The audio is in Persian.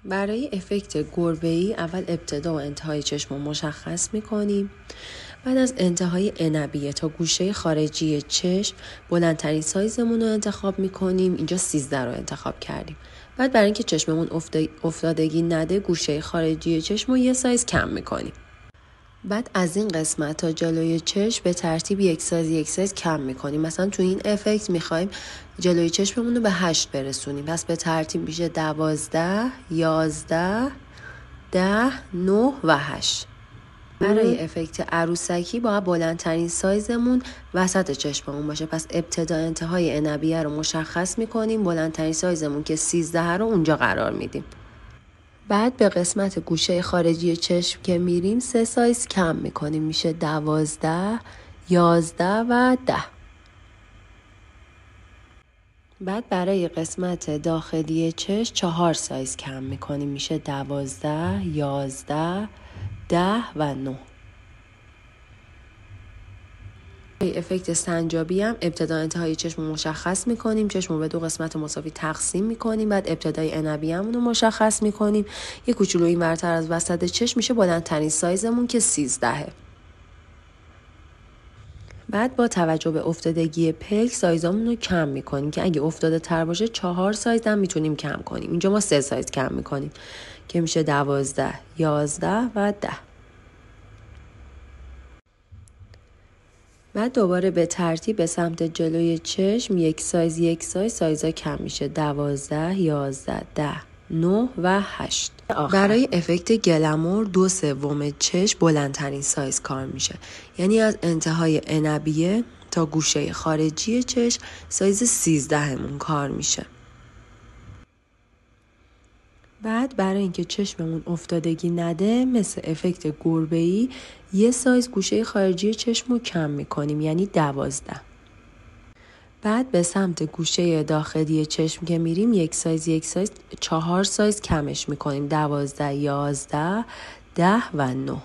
برای افکت گربه‌ای اول ابتدا و انتهای چشم رو مشخص میکنیم. بعد از انتهای عنبیه تا گوشه خارجی چشم بلندترین سایزمون رو انتخاب میکنیم. اینجا 13 رو انتخاب کردیم. بعد برای اینکه چشممون افتادگی نده گوشه خارجی چشم رو یه سایز کم میکنیم. بعد از این قسمت تا جلوی چشم به ترتیب یک سایز کم میکنیم. مثلا تو این افکت میخوایم جلوی چشممون رو به 8 برسونیم. پس به ترتیب میشه 12, 11, 10, 9 و 8. برای افکت عروسکی باید بلندترین سایزمون وسط چشممون باشه. پس ابتدا انتهای عنبیه رو مشخص میکنیم. بلندترین سایزمون که 13 رو اونجا قرار میدیم. بعد به قسمت گوشه خارجی چشم که میریم 3 سایز کم میکنیم. میشه 12, 11 و 10. بعد برای قسمت داخلی چشم 4 سایز کم میکنیم. میشه 12, 11, 10 و 9. افکت سنجابی هم ابتدا انتهای چشم رو مشخص میکنیم. چشم رو به 2 قسمت مساوی تقسیم میکنیم. بعد ابتدای عنبیه رو مشخص میکنیم. یه کوچولو این ورتر از وسط چشم میشه بلندترین سایزمون که 13. بعد با توجه به افتادگی پلک سایزامون رو کم میکنیم که اگه افتاده تر باشه 4 سایز هم میتونیم کم کنیم. اینجا ما 3 سایز کم میکنیم که میشه 12, 11 و 10. بعد دوباره به ترتیب به سمت جلوی چشم یک سایز سایزا کم میشه. 12, 11, 10, 9 و 8. برای افکت گلمور 2/3 چشم بلندترین سایز کار میشه. یعنی از انتهای عنبیه تا گوشه خارجی چشم سایز 13 کار میشه. بعد برای اینکه چشممون افتادگی نده مثل افکت گربه‌ای یه سایز گوشه خارجی چشم رو کم میکنیم. یعنی 12. بعد به سمت گوشه داخلی چشم که میریم یک سایز 4 سایز کمش میکنیم. 12, 11, 10 و 9.